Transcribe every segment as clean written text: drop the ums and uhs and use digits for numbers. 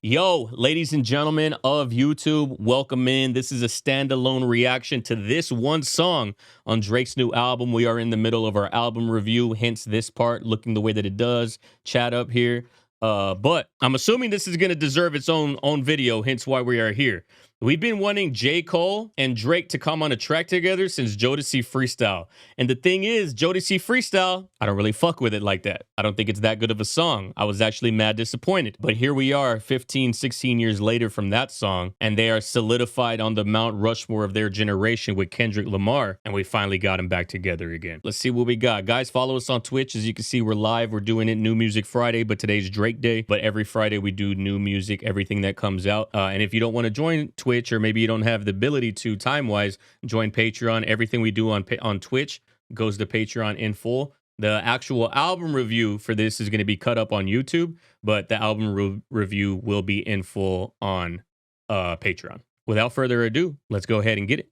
Yo, ladies and gentlemen of YouTube, welcome in. This is a standalone reaction to this one song on Drake's new album. We are in the middle of our album review, hence this part looking the way that it does. Chat up here. But I'm assuming this is going to deserve its own video, hence why we are here. We've been wanting J. Cole and Drake to come on a track together since Jodeci Freestyle. And the thing is, Jodeci Freestyle, I don't really fuck with it like that. I don't think it's that good of a song. I was actually mad disappointed. But here we are 15, 16 years later from that song, and they are solidified on the Mount Rushmore of their generation with Kendrick Lamar, and we finally got them back together again. Let's see what we got. Guys, follow us on Twitch. As you can see, we're live. We're doing it New Music Friday, but today's Drake Day. But every Friday we do new music, everything that comes out. And if you don't want to join Twitch, or maybe you don't have the ability to time-wise, join Patreon. Everything we do on Twitch goes to Patreon in full. The actual album review for this is going to be cut up on YouTube, but the album review will be in full on Patreon. Without further ado, let's go ahead and get it.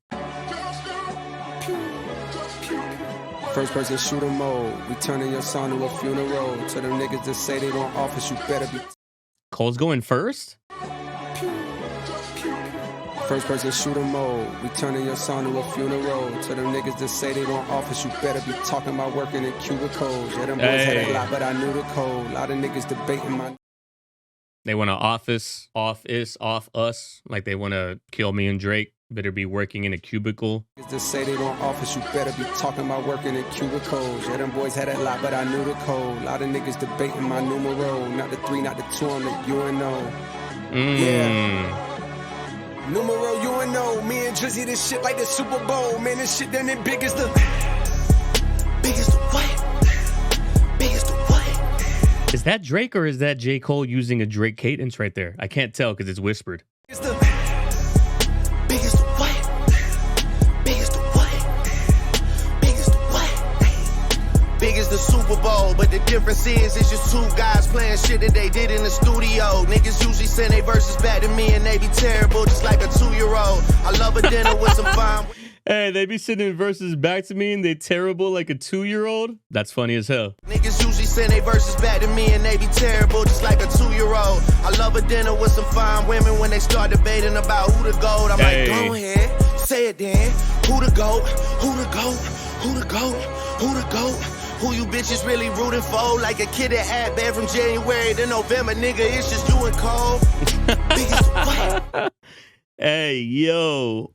First person shooter mode. We turning your son to a funeral. To them niggas that say they want office, you better be. Cole's going first? First person shooter mode. We turning your son to a funeral. To them niggas that say they want office, you better be talking about working in cubicles. Yeah, them boys had a lot, but I knew the code. A lot of niggas debating my. They want to off us, like they want to kill me and Drake. Better be working in a cubicle. They say they want office, you better be talking about working in cubicles. Yeah, them boys had a lot, but I knew the code. A lot of niggas debating my numero. Not the 3, not the 2 on the UNO. Yeah. Numero UNO. Me and Drizzy, this shit like the Super Bowl. Man, this shit done it big as the. Big as the what? Big as the what? Is that Drake or is that J. Cole using a Drake cadence right there? I can't tell because it's whispered. It's the. Big as the what? Big as the what? Big as the what? Big as the Super Bowl, but the difference is it's just two guys playing shit that they did in the studio. Niggas usually send their verses back to me and they be terrible, just like a 2-year-old. I love a dinner with some fine. Hey, they be sending verses back to me and they terrible like a 2-year-old? That's funny as hell. Niggas usually send their verses back to me and they be terrible, just like a 2-year-old. I love a dinner with some fine women when they start debating about who the GOAT. I'm like, go ahead, say it then. Who the GOAT? Who the GOAT? Who the GOAT? Who the GOAT? Who you bitches really rooting for? Like a kid that had bad from January to November, nigga, it's just you and Cole. Biggest what? Hey, yo,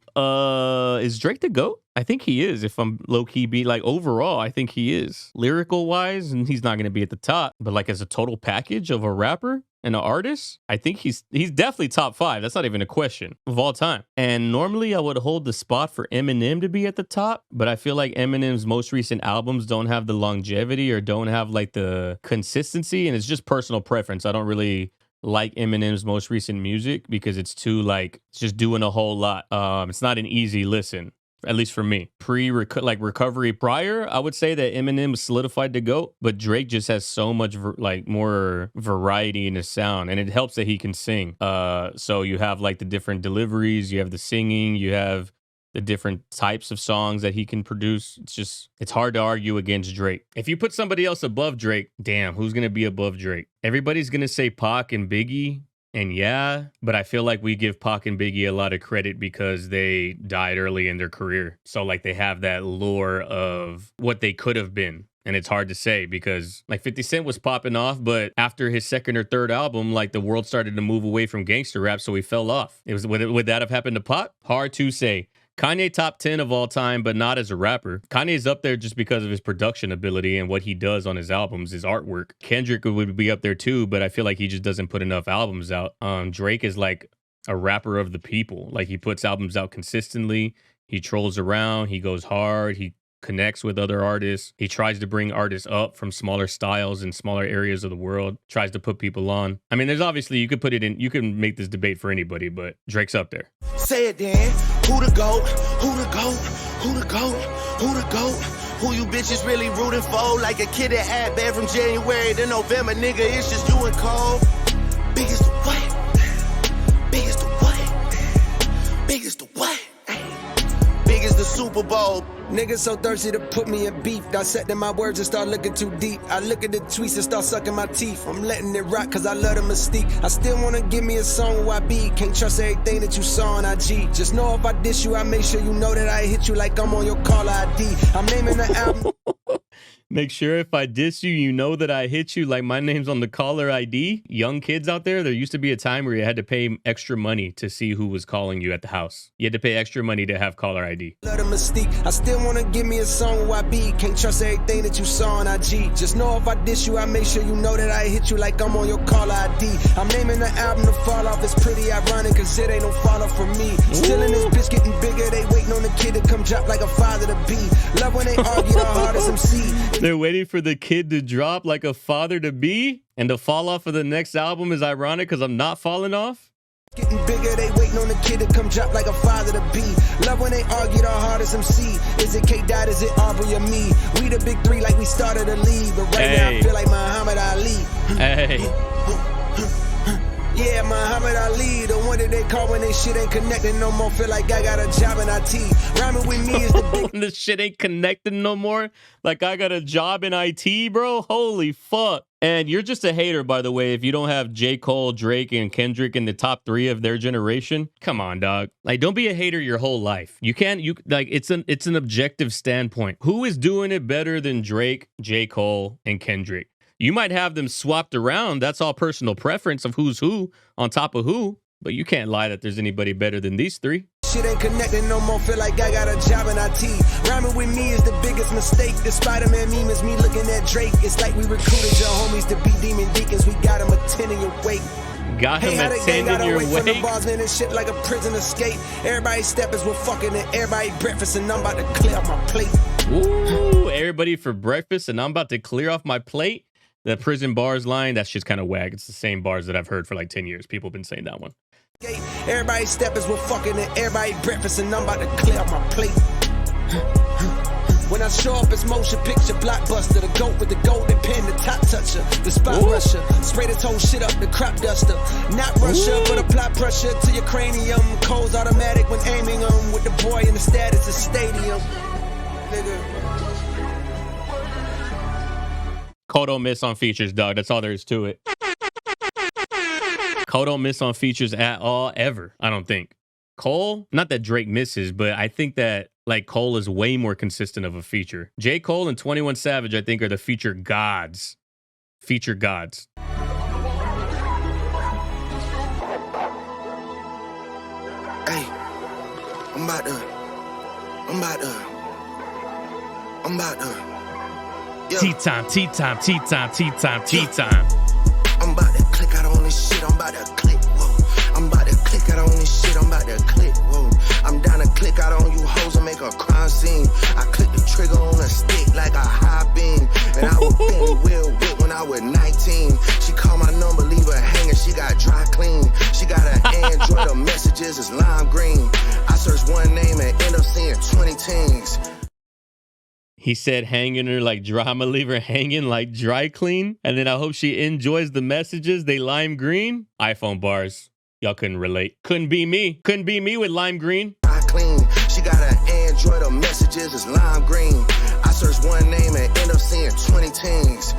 is Drake the GOAT? I think he is. If I'm low-key be like overall, I think he is. Lyrical wise, and he's not going to be at the top, but like as a total package of a rapper and an artist, I think he's definitely top 5. That's not even a question of all time. And normally I would hold the spot for Eminem to be at the top, but I feel like Eminem's most recent albums don't have the longevity or don't have like the consistency, and it's just personal preference. I don't really like Eminem's most recent music because it's too like, it's just doing a whole lot. It's not an easy listen, at least for me. Recovery prior, I would say that Eminem solidified the GOAT, but Drake just has so much more variety in his sound, and it helps that he can sing. So you have like the different deliveries, you have the singing, you have the different types of songs that he can produce. It's hard to argue against Drake. If you put somebody else above Drake, damn, who's going to be above Drake? Everybody's going to say Pac and Biggie. And yeah, but I feel like we give Pac and Biggie a lot of credit because they died early in their career. So like they have that lore of what they could have been. And it's hard to say because like 50 Cent was popping off, but after his second or third album, like the world started to move away from gangster rap, so he fell off. Would that have happened to Pac? Hard to say. Kanye top 10 of all time, but not as a rapper. Kanye's up there just because of his production ability and what he does on his albums, his artwork. Kendrick would be up there too, but I feel like he just doesn't put enough albums out. Drake is like a rapper of the people. Like he puts albums out consistently. He trolls around. He goes hard. He connects with other artists. He tries to bring artists up from smaller styles and smaller areas of the world, tries to put people on. I mean, there's obviously, you could put it in, you can make this debate for anybody, but Drake's up there. Say it then. Who the GOAT? Who the GOAT? Who the GOAT? Who the GOAT? Who you bitches really rooting for? Like a kid that had bad from January to November, nigga, it's just you and Cole. Biggest the what? Biggest the what? Biggest the what? Big as the Super Bowl. Niggas so thirsty to put me in beef. Dissecting my words and start looking too deep. I look at the tweets and start sucking my teeth. I'm letting it rock cause I love the mystique. I still wanna give me a song where I be. Can't trust everything that you saw on IG. Just know if I diss you, I make sure you know that I hit you like I'm on your caller ID. I'm naming the album. Make sure if I diss you, you know that I hit you like my name's on the caller ID. Young kids out there, there used to be a time where you had to pay extra money to see who was calling you at the house. You had to pay extra money to have caller ID. Love the mystique. I still want to give me a song where I be. Can't trust everything that you saw on IG. Just know if I diss you, I make sure you know that I hit you like I'm on your caller ID. I'm naming the album The Fall Off. It's pretty ironic cause it ain't no fall off for me. Still in this bitch getting bigger. They waiting on the kid to come drop like a father to be. Love when they argue the hardest MC. They're waiting for the kid to drop like a father to be, and the fall off of the next album is ironic because I'm not falling off. Getting bigger, they waiting on the kid to come drop like a father to be. Love when they argue the hardest MC. Is it K Dot, is it Aubrey or me? We the big three like we started a league, but right now I feel like Muhammad Ali. Hey. Yeah, Muhammad Ali, the one that they call when they shit ain't connecting no more. Feel like I got a job in IT. Rhyming with me is the big. When the shit ain't connecting no more. Like I got a job in IT, bro. Holy fuck. And you're just a hater, by the way, if you don't have J. Cole, Drake, and Kendrick in the top 3 of their generation. Come on, dog. Like, don't be a hater your whole life. It's an objective standpoint. Who is doing it better than Drake, J. Cole, and Kendrick? You might have them swapped around. That's all personal preference of who's who on top of who. But you can't lie that there's anybody better than these 3. Shit ain't connecting no more. Feel like I got a job in IT. Rhyming with me is the biggest mistake. The Spider-Man meme is me looking at Drake. It's like we recruited your homies to be demon deacons. We got them attending your wake. Got him attending your wake. The bars, man, this shit like a prison escape. Everybody steppers we're fucking and everybody breakfast and I'm about to clear off my plate. Ooh, everybody for breakfast and I'm about to clear off my plate. The prison bars line, that's just kind of wag. It's the same bars that I've heard for like 10 years. People have been saying that one. Everybody steppers we're fucking and everybody breakfast and I'm about to clear off my plate. When I show up, it's motion picture blockbuster. The goat with the golden pen, the top toucher, the spot rusher. Spray this whole shit up, the crop duster. Not Russia, but apply pressure to your cranium. Cold's automatic when aiming them. With the boy in the status of stadium. Nigga. Cole don't miss on features, dog. That's all there is to it. Cole don't miss on features at all, ever. I don't think. Cole, not that Drake misses, but I think that like Cole is way more consistent of a feature. J. Cole and 21 Savage, I think, are the feature gods. Feature gods. Hey, I'm about to. Tea time, tea time, tea time, tea time, tea time. I'm about to click out on this shit, I'm about to click, whoa. I'm about to click out on this shit, I'm about to click, whoa. I'm down to click out on you hoes and make a crime scene. I click the trigger on a stick like a high beam. And I was Bentley Will Whip when I was 19. She called my number, leave her hanging, she got dry clean. She got an Android, her messages is lime green. I searched one name and end up seeing 20 teens. He said hanging her like drama, leave her hanging like dry clean. And then I hope she enjoys the messages. They lime green. iPhone bars. Y'all couldn't relate. Couldn't be me. Couldn't be me with lime green. Clean. She got an Android, her messages is lime green. I searched one name and end up seeing 20 teens.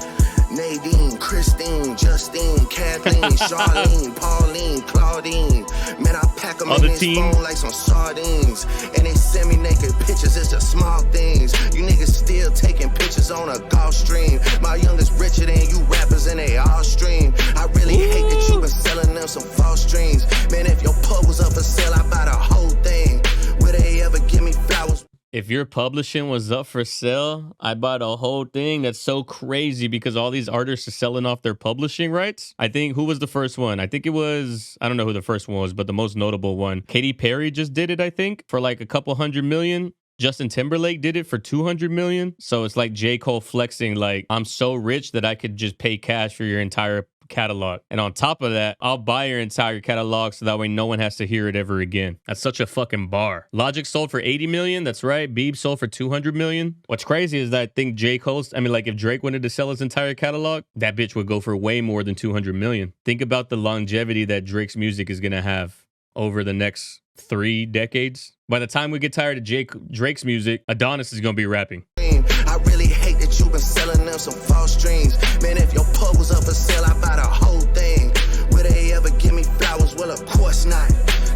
Nadine, Christine, Justine, Kathleen, Charlene, Pauline, Claudine. Man, I pack them in this phone like some sardines. And they send me naked pictures, it's the small things. You niggas still taking pictures on a golf stream. My youngest richer than you rappers and they all stream. I really hate that you been selling them some false dreams. Man, if your pub was up for sale, I buy the whole thing. Would they ever give me flowers? If your publishing was up for sale, I bought a whole thing. That's so crazy because all these artists are selling off their publishing rights. I think, who was the first one? I think it was, I don't know who the first one was, but the most notable one. Katy Perry just did it, I think, for like a couple $100 million. Justin Timberlake did it for $200 million. So it's like J. Cole flexing like, I'm so rich that I could just pay cash for your entire catalog. And on top of that, I'll buy your entire catalog so that way no one has to hear it ever again. That's such a fucking bar. Logic sold for 80 million. That's right. Beeb sold for 200 million. What's crazy is that I think J. Cole's, like if Drake wanted to sell his entire catalog, that bitch would go for way more than 200 million. Think about the longevity that Drake's music is going to have over the next 3 decades. By the time we get tired of Drake's music, Adonis is gonna be rapping. I really hate that you been selling them some false dreams. Man, if your pub was up for sale, I buy the whole thing. Will they ever give me flowers? Well, of course not.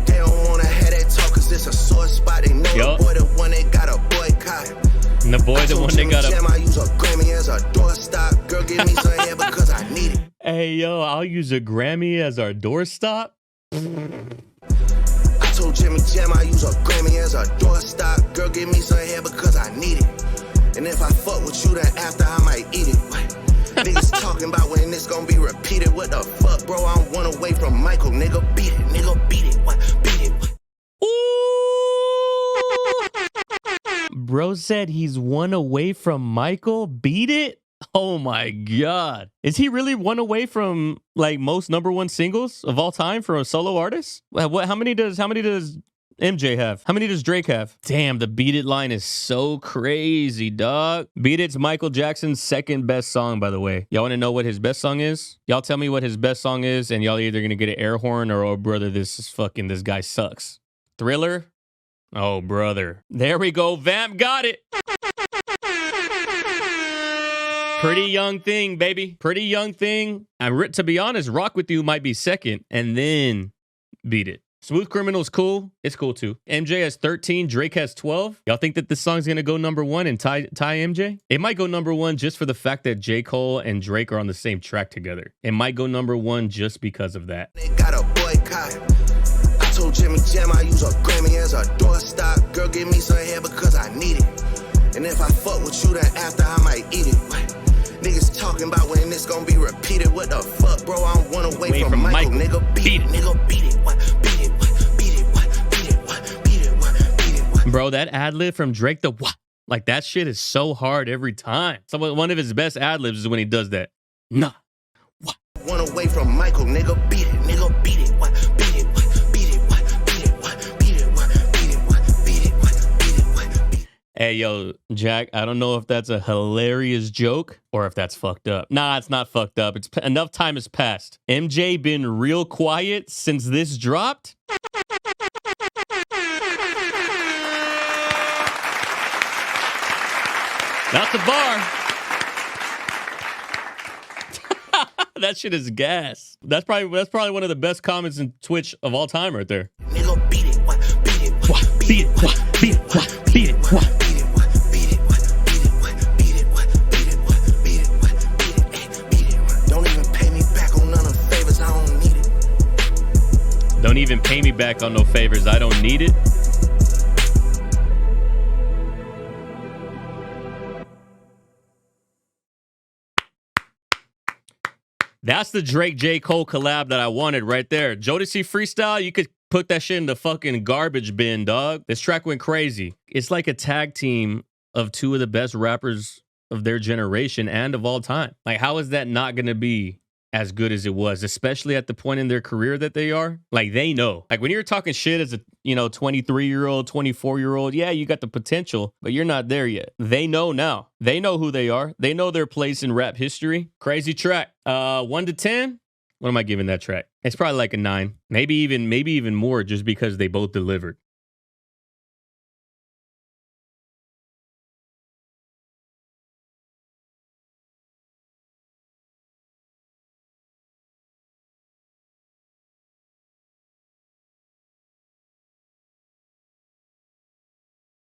They don't wanna have that talk, cause it's a sore spot. They know the boy the one that got a boycott. And the boy the one that got a... I use a Grammy as a doorstop. Girl, give me some hair because I need it. Hey, yo, I'll use a Grammy as our doorstop. I told Jimmy Jam I use a Grammy as a doorstop. Girl, give me some hair because I need it. And if I fuck with you, then after I might eat it. Niggas talking about when this gonna be repeated. What the fuck, bro? I'm one away from Michael. Nigga, beat it. Nigga, beat it. What? Beat it. What? Ooh. Bro said he's one away from Michael. Beat it. Oh my God. Is he really one away from like most #1 singles of all time for a solo artist? How many does MJ have? How many does Drake have? Damn, the Beat It line is so crazy, dog. Beat It's Michael Jackson's second best song, by the way. Y'all want to know what his best song is? Y'all tell me what his best song is, and y'all either gonna get an air horn or, oh brother, this guy sucks. Thriller? Oh brother. There we go. Vamp got it. Pretty Young Thing, baby. Pretty Young Thing. To be honest, Rock With You might be second, and then Beat It. Smooth Criminal's cool. It's cool too. MJ has 13. Drake has 12. Y'all think that this song's gonna go #1 and tie MJ? It might go #1 just for the fact that J. Cole and Drake are on the same track together. It might go #1 just because of that. They got a boycott. I told Jimmy Jam I use a Grammy as a doorstop. Girl, give me some hair because I need it. And if I fuck with you, then after I might eat it. Niggas talking about when this gonna be repeated. What the fuck, bro? I'm one away from Michael. Nigga, beat it. Nigga, beat it. What? Beat it. What? Beat it. What? Beat it. What? Beat it. What? Beat it. What? Bro, that ad-lib from Drake, the what? Like, that shit is so hard every time. One of his best ad-libs is when he does that. Nah. What? One away from Michael. Nigga, beat it. Nigga, beat it. What? Beat it. What? Beat it. What? Beat it. What? Beat it. What? Beat it. What? Beat it. What? Beat it. What? Beat it. Hey, yo, Jack, I don't know if that's a hilarious joke or if that's fucked up. Nah, it's not fucked up. Enough time has passed. MJ been real quiet since this dropped. That's a bar. That shit is gas. That's probably one of the best comments in Twitch of all time right there. Nigga, beat it. What? Beat it. What? Beat it. What? Beat it. What? Beat it. What? Don't even pay me back on no favors. I don't need it. That's the Drake J. Cole collab that I wanted right there. Jodeci Freestyle, you could put that shit in the fucking garbage bin, dog. This track went crazy. It's like a tag team of two of the best rappers of their generation and of all time. Like, how is that not going to be as good as it was, especially at the point in their career that they are? Like, they know. Like, when you're talking shit as a 23-year-old, 24-year-old, yeah, you got the potential, but you're not there yet. They know now. They know who they are. They know their place in rap history. Crazy track. 1 to 10. What am I giving that track? It's probably like a 9. Maybe even more, just because they both delivered.